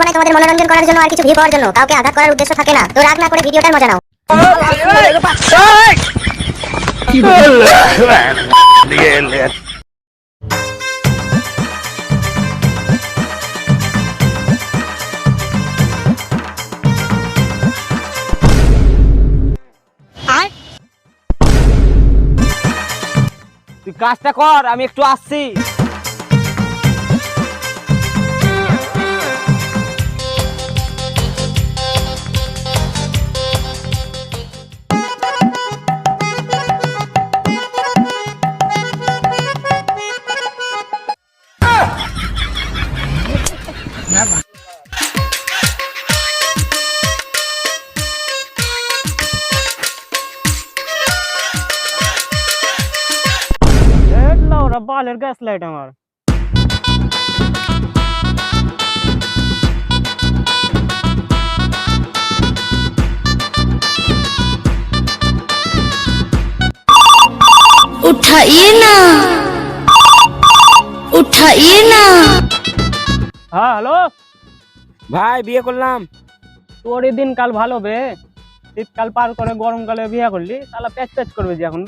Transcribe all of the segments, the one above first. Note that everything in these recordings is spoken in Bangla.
মানে তোমাদের মনোরঞ্জন করার জন্য আর কিছু ভিউ পাওয়ার জন্য, কাউকে আঘাত করার উদ্দেশ্য থাকে না। তো রাগ না করে ভিডিওটার মজা নাও। তুই কাজটা কর, আমি একটু আসছি। বালের গ্যাস লাইট আমার। उठाइए ना, उठाइए ना। হ্যাঁ হ্যালো ভাই, বিয়ে করলাম। তোর এই দিন কাল ভালো বে, শীতকাল পার করে গরমকালে বিয়ে করলি, তাহলে প্যাচ প্যাচ করবে যে এখন।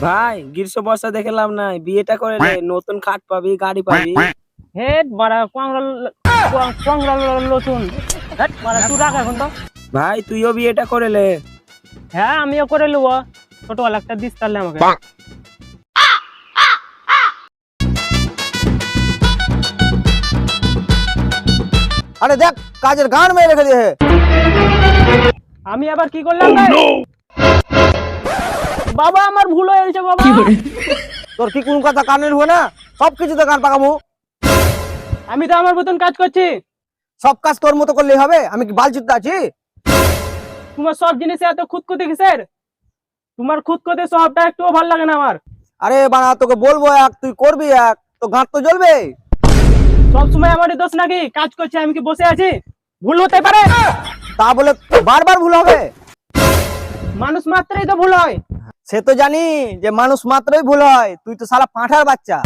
ভাই গ্রীষ্ম বর্ষা দেখে লাভ নাই, বিয়েটা করে নে, নতুন খাট পাবি, গাড়ি পাবি। হেড মারা কোংরা লসুন, হেড মারা তুই রাখ এখন তো। ভাই তুইও বিয়েটা করে লে। হ্যাঁ আমিও করে নেব, ছোটবেলা একটা দিস তাহলে আমাকে। আরে দেখ কাজের গান মেরে রেখে দিয়ে। আমি আবার কি করলাম বাবা? আমার ভুল হয়ে গেছে বাবা। তোর কি কোন কথা কানের হবে না? সবকিছুতে গান পাকাবো। আমি তো আমার মতন কাজ করছি। সব কাজ তোর মতো করলেই হবে? আমি কি বালচুদা আছি? তোমার সব জিনিসে এত খুঁতখুঁতি কিসের? তোমার খুঁতখুঁতি সবটা একটুও ভালো লাগে না আমার। আরে বানা, তোকে বলবো এক, তুই করবি এক, তো গাঁট তো জ্বলবে। সব সময় আমারই দোষ নাকি? কাজ করছি, আমি কি বসে আছি? ভুল হতে পারে, তা বলে বারবার ভুল হবে? মানুষ মাত্রই তো ভুল হয়। সে তো জানি যে মানুষ মাত্রই ভুল হয়, তুই তো শালা পাঁঠার বাচ্চা।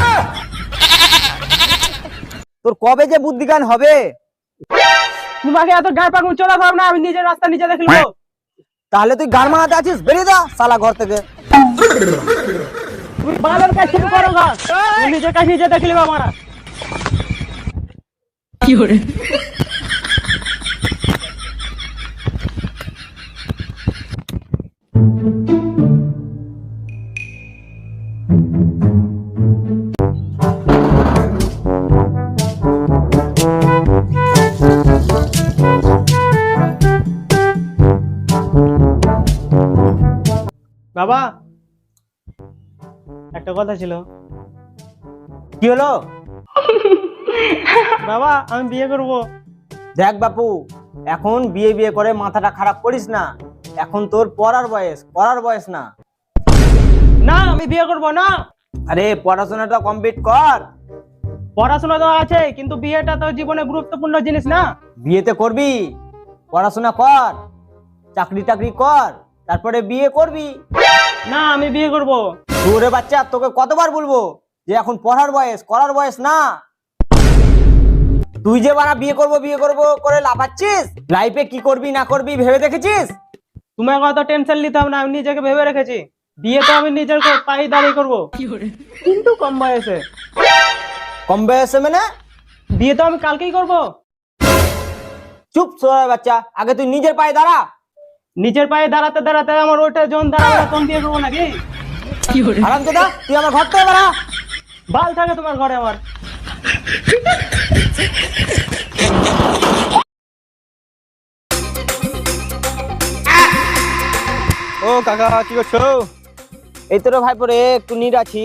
তোর কবে যে বুদ্ধি জ্ঞান হবে? তোমাকে এত গায়ে পাকুন চলা ভাব না, আমি নিজের রাস্তা নিজে দেখে নেবো। তাহলে তুই গান মারাতে আছিস, বেরিয়ে যা শালা ঘর থেকে। তুমি বালের কাজ শুরু করো গা, তুমি নিজের কাজ নিজে দেখে নেবো আমার। কি করে? বাবা একটা কথা ছিল। কি হলো? বাবা আমি বিয়ে করব। দেখ বাপু, এখন বিয়ে বিয়ে করে মাথাটা খারাপ করিস না। এখন তোর পড়ার বয়স, করার বয়স না। না আমি বিয়ে করব না। আরে পড়াশোনাটা কমপ্লিট কর। পড়াশোনা তো আছে, কিন্তু বিয়েটা তো জীবনে গুরুত্বপূর্ণ জিনিস না? বিয়েতে করবি, পড়াশোনা কর, চাকরি টাকরি কর, তারপরে বিয়ে করবি। না আমি বিয়ে করব। তোরে বাচ্চা, তোকে কতবার বলবো যে এখন পড়ার বয়স, করার বয়স না। তুই যে বানা বিয়ে করব করে লাফাচ্ছিস, লাইফে কি করবি না করবি ভেবে দেখেছিস? তোমার কথা টেনশন নিতে হবে না, আমি নিজেকে ভেবে রেখেছি। বিয়ে তো আমি নিজের পায়ে দাঁড়িয়ে করবো, কিন্তু কম বয়সে। কম বয়সে মানে? বিয়ে তো আমি কালকেই করব। চুপ সোয়া বাচ্চা, আগে তুই নিজের পায়ে দাঁড়া। নিজের পায়ে দাঁড়াতে দাঁড়াতে আমার ওইটা যখন দাঁড়াবে তখন বিয়ে করবো নাকি? আরামজাদা, তুই আমার ঘর থেকে বেড়া। বাল থাকে তোমার ঘরে আমার। ও কাকা কি করছো? এই তোর ভাই পরে একটু নির আছি।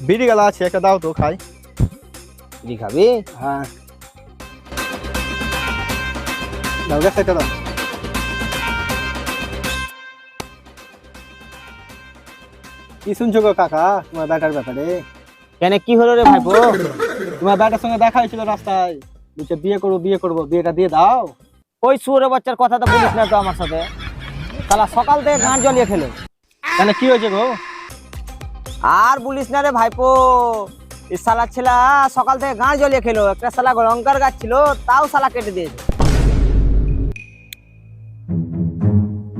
বিড়ি গালা আছে, একটা দাও তো খাই। বিড়ি খাবি? হ্যাঁ দাও, গ্যাস একটা দাও। কি শুনছো গো কাকা তোমার ব্যাটার ব্যাপারে? কেন কি হলো রে ভাইপো? তোমার ব্যাটার সঙ্গে দেখা হয়েছিল রাস্তায়, বলছে বিয়ে করবো বিয়ে করবো, বিয়েটা দিয়ে দাও। ওই সুরে বাচ্চার কথা তো বলিস না তো আমার সাথে। শালা সকাল থেকে গান জ্বলিয়ে খেলো। কেন কি হয়েছে গো? আর বলিস না রে ভাইপো, এই শালা ছেলা সকাল থেকে গান জ্বলিয়ে খেলো। একটা শালা লঙ্কার গাছ ছিল, তাও শালা কেটে দিয়েছে।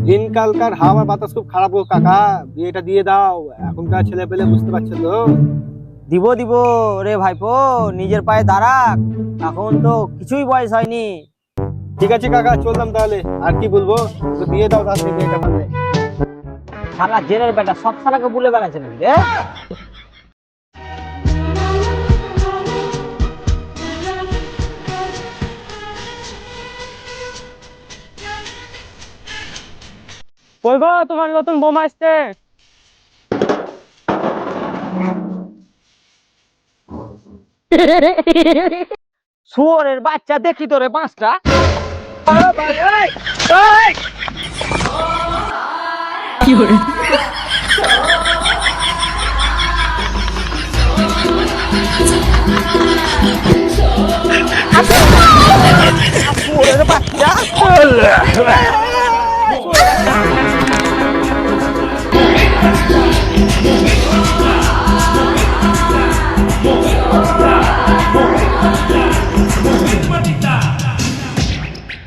দিনকালকার হাওয়া বাতাস খুব খারাপ গো কাকা, বিয়েটা দিয়ে দাও। এখনকার ছেলে পেলে বুঝতে পারছো তো। দিব দিব রে ভাইপো, নিজের পায়ে দাঁড়াক, এখন তো কিছুই বয়স হয়নি। ঠিক আছে কাকা, চললাম তাহলে। আর কি বলবো, তো দিয়ে দাও তাহলে বিয়েটা পাবে। শালা জেনের বেটা সব শালাকে বলে বেড়াচ্ছে নাকি রে? কই গো তোমার নতুন বোমা আসছে? শুয়োরের বাচ্চা, দেখি তোরে পাঁচটা। শুয়োরের বাচ্চা